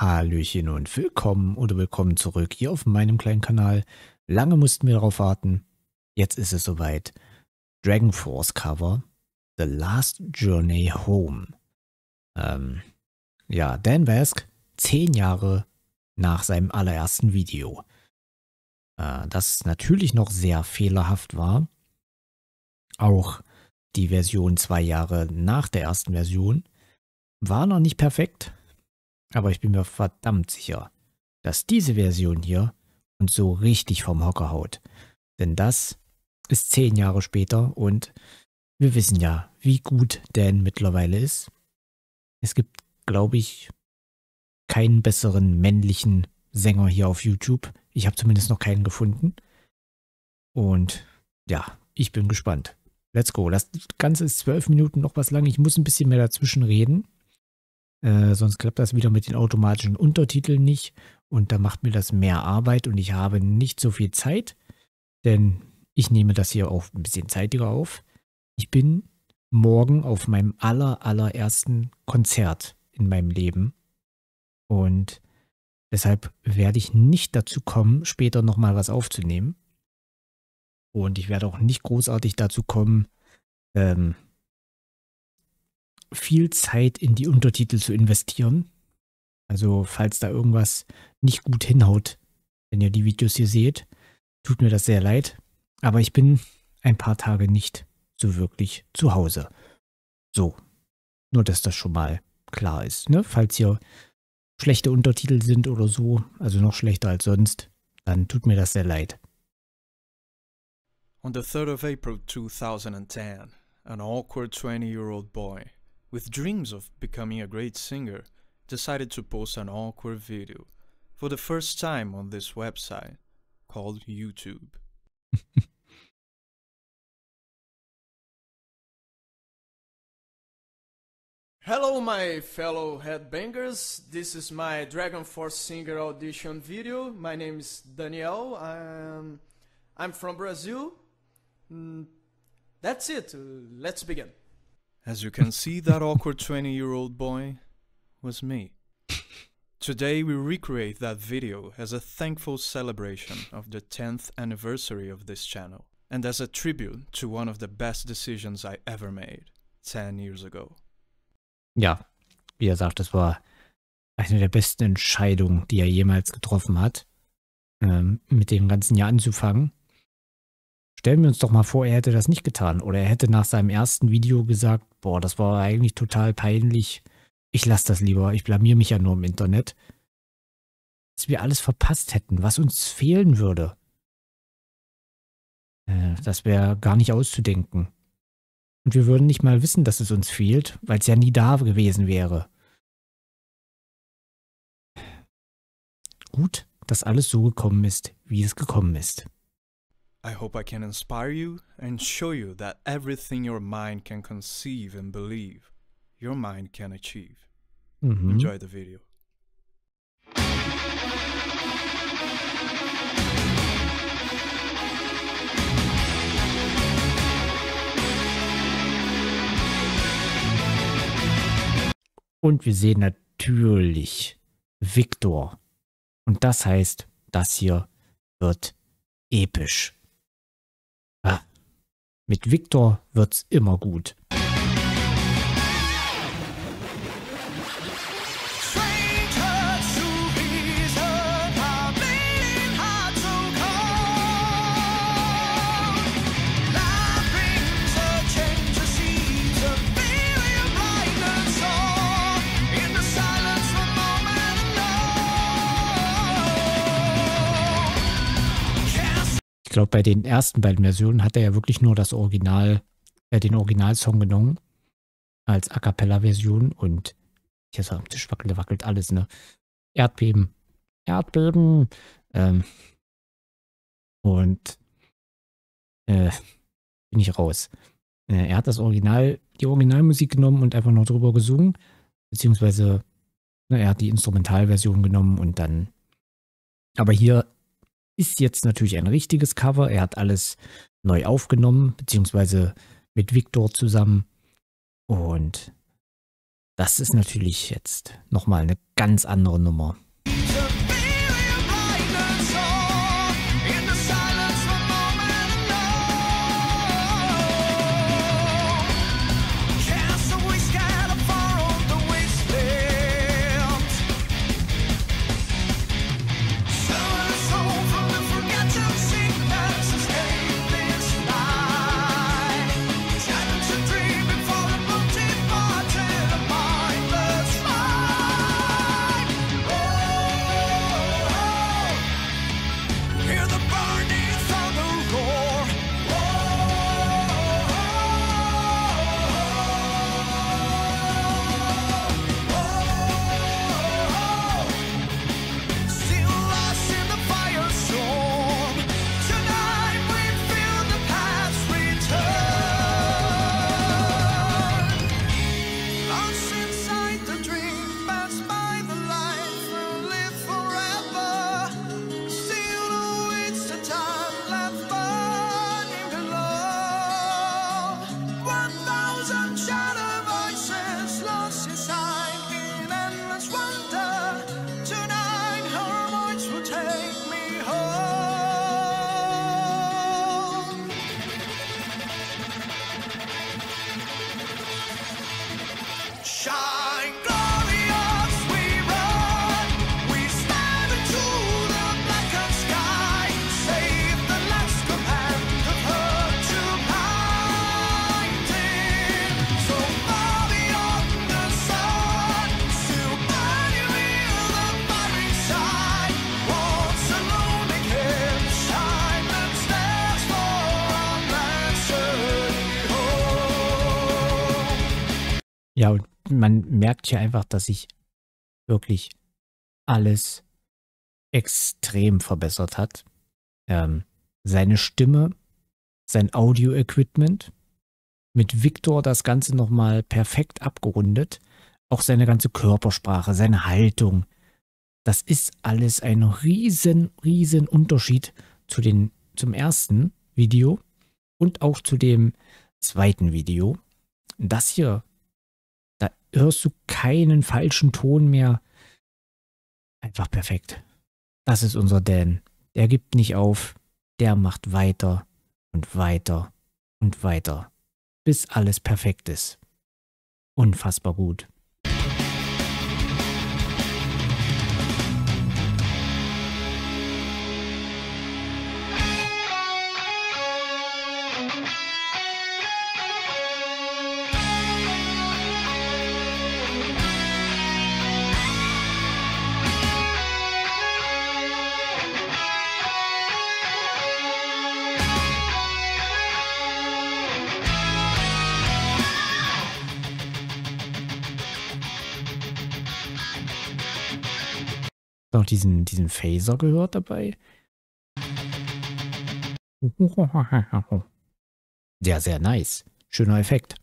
Hallöchen und willkommen oder willkommen zurück hier auf meinem kleinen Kanal. Lange mussten wir darauf warten. Jetzt ist es soweit. Dragon Force Cover. The Last Journey Home. Ja, Dan Vasc, 10 Jahre nach seinem allerersten Video. Das natürlich noch sehr fehlerhaft war. Auch die Version 2 Jahre nach der ersten Version war noch nicht perfekt. Aber ich bin mir verdammt sicher, dass diese Version hier uns so richtig vom Hocker haut. Denn das ist 10 Jahre später und wir wissen ja, wie gut Dan mittlerweile ist. Es gibt, glaube ich, keinen besseren männlichen Sänger hier auf YouTube. Ich habe zumindest noch keinen gefunden. Und ja, ich bin gespannt. Let's go. Das Ganze ist 12 Minuten noch was lang. Ich muss ein bisschen mehr dazwischen reden. Sonst klappt das wieder mit den automatischen Untertiteln nicht. Und da macht mir das mehr Arbeit und ich habe nicht so viel Zeit. Denn ich nehme das hier auch ein bisschen zeitiger auf. Ich bin morgen auf meinem allerersten Konzert in meinem Leben. Und deshalb werde ich nicht dazu kommen, später nochmal was aufzunehmen. Und ich werde auch nicht großartig dazu kommen, viel Zeit in die Untertitel zu investieren. Also falls da irgendwas nicht gut hinhaut, wenn ihr die Videos hier seht, tut mir das sehr leid. Aber ich bin ein paar Tage nicht so wirklich zu Hause. So, nur dass das schon mal klar ist. Ne? Falls hier schlechte Untertitel sind oder so, also noch schlechter als sonst, dann tut mir das sehr leid. On the 3rd of April 2010, an awkward 20-year-old boy with dreams of becoming a great singer decided to post an awkward video for the first time on this website called YouTube. Hello my fellow headbangers, this is my Dragon Force Singer audition video. My name is Daniel, I'm from Brazil. That's it, let's begin. As you can see, that awkward 20-year-old boy was me. Today we recreate that video as a thankful celebration of the 10th anniversary of this channel and as a tribute to one of the best decisions I ever made 10 years ago. Ja, wie er sagt, das war eine der besten Entscheidungen, die er jemals getroffen hat, mit dem ganzen Jahr anzufangen. Stellen wir uns doch mal vor, er hätte das nicht getan. Oder er hätte nach seinem ersten Video gesagt, boah, das war eigentlich total peinlich. Ich lasse das lieber, ich blamier mich ja nur im Internet. Dass wir alles verpasst hätten, was uns fehlen würde. Das wäre gar nicht auszudenken. Und wir würden nicht mal wissen, dass es uns fehlt, weil es ja nie da gewesen wäre. Gut, dass alles so gekommen ist, wie es gekommen ist. I hope I can inspire you and show you that everything your mind can conceive and believe, your mind can achieve. Enjoy the video. Und wir sehen natürlich Victor. Und das heißt, das hier wird episch. Mit Victor wird's immer gut. Ich glaube, bei den ersten beiden Versionen hat er ja wirklich nur das Original, den Originalsong genommen als A Cappella-Version und hier so am Tisch wackelt alles, ne? Erdbeben. Erdbeben. Und bin ich raus. Er hat das Original, die Originalmusik genommen und einfach noch drüber gesungen, beziehungsweise er hat die Instrumentalversion genommen und dann, aber hier ist jetzt natürlich ein richtiges Cover. Er hat alles neu aufgenommen, beziehungsweise mit Victor zusammen. Und Das ist natürlich jetzt nochmal eine ganz andere Nummer. Ja, und man merkt hier einfach, dass sich wirklich alles extrem verbessert hat. Seine Stimme, sein Audio-Equipment, mit Victor das Ganze nochmal perfekt abgerundet. Auch seine ganze Körpersprache, seine Haltung. Das ist alles ein riesen Unterschied zum ersten Video und auch zu dem zweiten Video. Das hier, da hörst du keinen falschen Ton mehr. Einfach perfekt. Das ist unser Dan. Der gibt nicht auf. Der macht weiter und weiter und weiter, bis alles perfekt ist. Unfassbar gut. Noch diesen Phaser gehört dabei. Sehr, sehr nice. Schöner Effekt.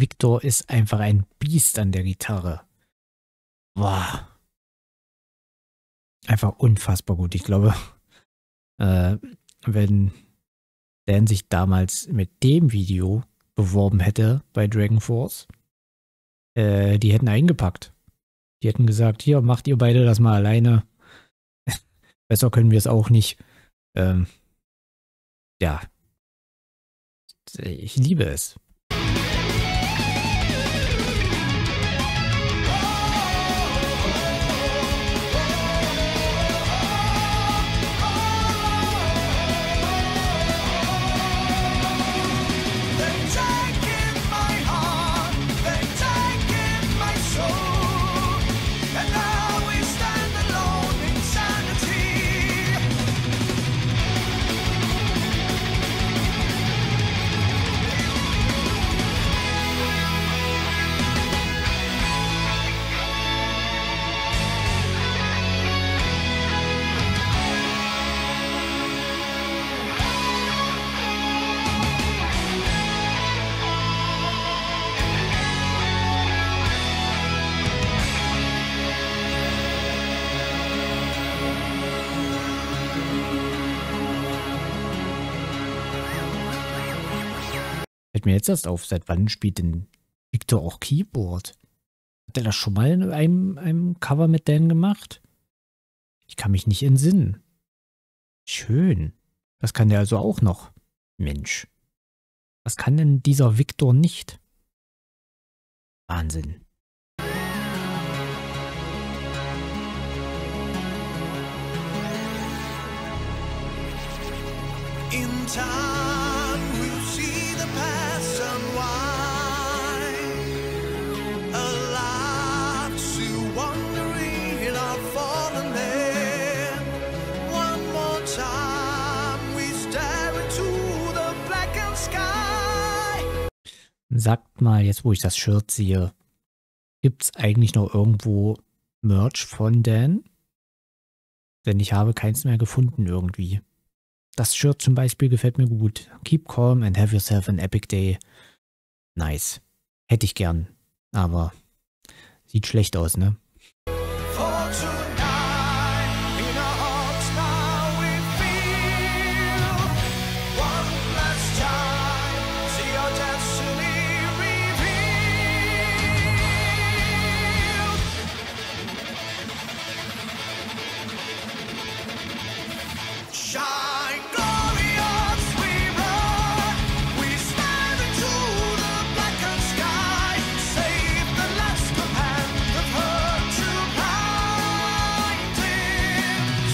Victor ist einfach ein Biest an der Gitarre. Boah. Einfach unfassbar gut. Ich glaube, wenn Dan sich damals mit dem Video beworben hätte bei Dragon Force, die hätten eingepackt. Die hätten gesagt, hier, macht ihr beide das mal alleine. Besser können wir es auch nicht. Ja. Ich liebe es. Fällt mir jetzt erst auf, seit wann spielt denn Victor auch Keyboard? Hat er das schon mal in einem Cover mit Dan gemacht? Ich kann mich nicht entsinnen. Schön. Das kann der also auch noch. Mensch. Was kann denn dieser Victor nicht? Wahnsinn. In time we'll see the past unwind, alive to wandering in our fallen land. One more time we stare into the blackened sky. Sagt mal, jetzt wo ich das Shirt sehe, gibt's eigentlich noch irgendwo Merch von Dan? Denn ich habe keins mehr gefunden irgendwie. Das Shirt zum Beispiel gefällt mir gut. Keep calm and have yourself an epic day. Nice. Hätte ich gern. Aber sieht schlecht aus, ne? For tonight, in our hearts now we feel one last time, see our destiny revealed. Shine glorious, we run, we stand into the blackened sky, save the last command of her to blinding.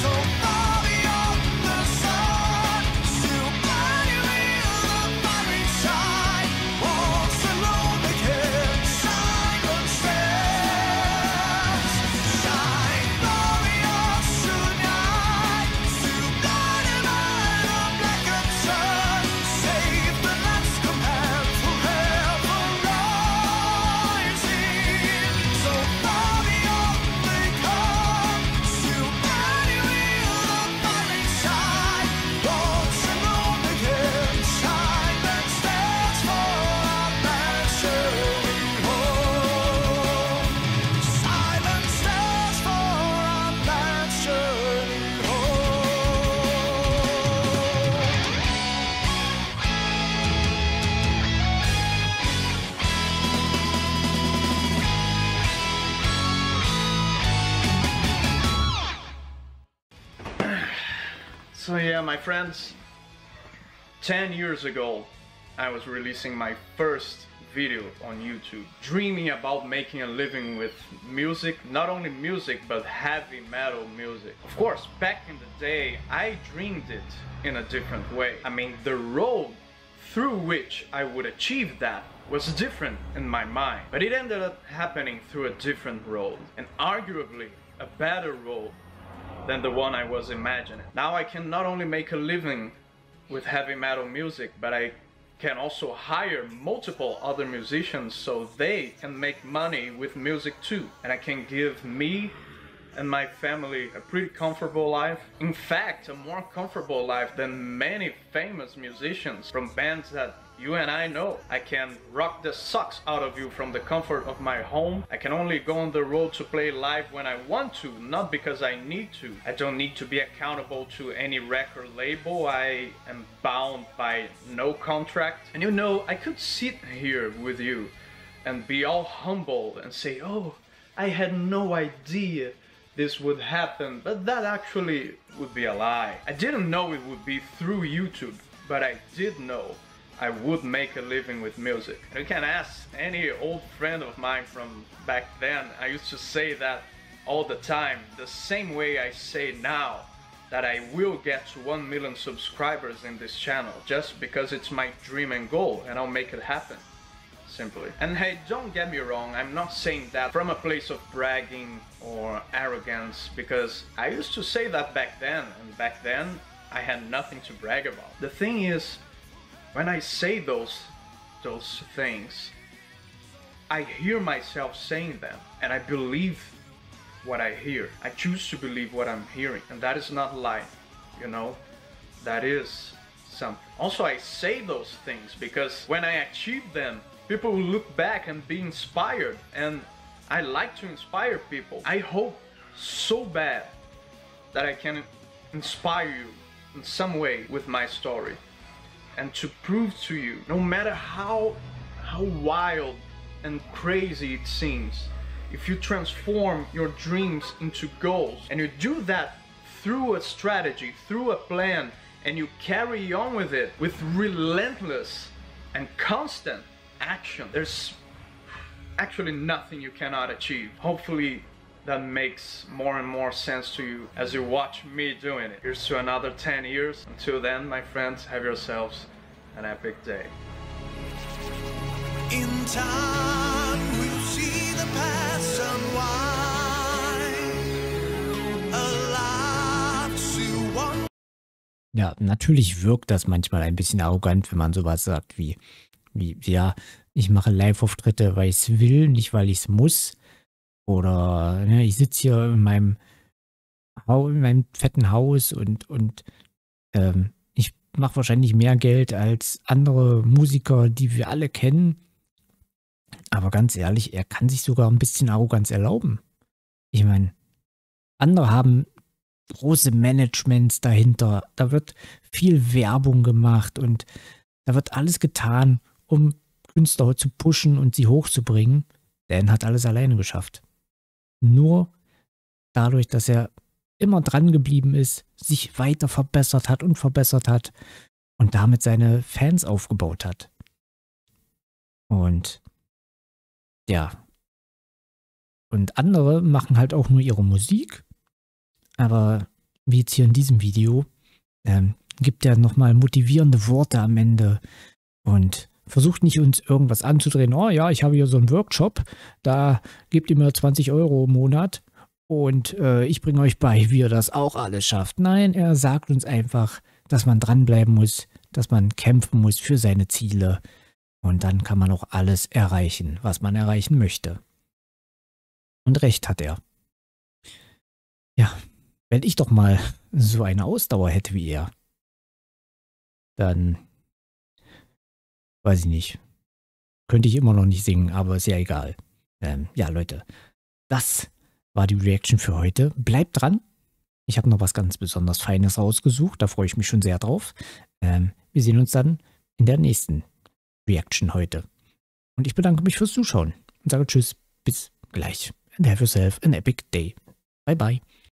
So far beyond the sun, still burning in the fiery side, walks alone again, silent steps. Shine glorious tonight, still blinded by the blackened sun, save the last command forever rising. So far beyond they come, still burning in the fiery side, walks alone again, silent stands for our man's journey home. Silent stands for our man's journey So yeah, my friends, 10 years ago, I was releasing my first video on YouTube, dreaming about making a living with music, not only music, but heavy metal music. Of course, back in the day, I dreamed it in a different way. I mean, the road through which I would achieve that was different in my mind, but it ended up happening through a different road, and arguably a better road than the one I was imagining. Now I can not only make a living with heavy metal music, but I can also hire multiple other musicians so they can make money with music too. And I can give me and my family a pretty comfortable life. In fact, a more comfortable life than many famous musicians from bands that You and I know I can rock the socks out of you from the comfort of my home. I can only go on the road to play live when I want to, not because I need to. I don't need to be accountable to any record label. I am bound by no contract. And you know, I could sit here with you and be all humble and say, oh, I had no idea this would happen, but that actually would be a lie. I didn't know it would be through YouTube, but I did know I would make a living with music. And you can ask any old friend of mine from back then. I used to say that all the time, the same way I say now that I will get to 1 million subscribers in this channel, just because it's my dream and goal, and I'll make it happen. Simply. And hey, don't get me wrong, I'm not saying that from a place of bragging or arrogance, because I used to say that back then, and back then I had nothing to brag about. The thing is, when I say those things, I hear myself saying them, and I believe what I hear. I choose to believe what I'm hearing, and that is not lying, you know? That is something. Also, I say those things because when I achieve them, people will look back and be inspired, and I like to inspire people. I hope so bad that I can inspire you in some way with my story, and to prove to you, no matter how wild and crazy it seems, if you transform your dreams into goals, and you do that through a strategy, through a plan, and you carry on with it with relentless and constant action, there's actually nothing you cannot achieve. Hopefully that makes more and more sense to you as you watch me doing it. Here's to another 10 years. Until then, my friends, have yourselves an epic day. In time we'll see the past unwind. Alive to one. Ja, natürlich wirkt das manchmal ein bisschen arrogant, wenn man sowas sagt wie ja, ich mache Live-Auftritte, weil ich es will, nicht weil ich es muss. Oder ne, ich sitze hier in meinem fetten Haus und ich mache wahrscheinlich mehr Geld als andere Musiker, die wir alle kennen. Aber ganz ehrlich, er kann sich sogar ein bisschen Arroganz erlauben. Ich meine, andere haben große Managements dahinter. Da wird viel Werbung gemacht und da wird alles getan, um Künstler zu pushen und sie hochzubringen. Dan hat alles alleine geschafft. Nur dadurch, dass er immer dran geblieben ist, sich weiter verbessert hat und damit seine Fans aufgebaut hat. Und ja. Und andere machen halt auch nur ihre Musik. Aber wie jetzt hier in diesem Video, gibt er nochmal motivierende Worte am Ende und versucht nicht uns irgendwas anzudrehen. Oh ja, ich habe hier so einen Workshop, da gebt ihr mir 20 € im Monat und ich bringe euch bei, wie ihr das auch alles schafft. Nein, er sagt uns einfach, dass man dranbleiben muss, dass man kämpfen muss für seine Ziele und dann kann man auch alles erreichen, was man erreichen möchte. Und recht hat er. Ja, wenn ich doch mal so eine Ausdauer hätte wie er, dann weiß ich nicht. Könnte ich immer noch nicht singen, aber ist ja egal. Ja, Leute, das war die Reaction für heute. Bleibt dran. Ich habe noch was ganz besonders Feines rausgesucht. Da freue ich mich schon sehr drauf. Wir sehen uns dann in der nächsten Reaction heute. Und ich bedanke mich fürs Zuschauen und sage Tschüss, bis gleich. And have yourself an epic day. Bye bye.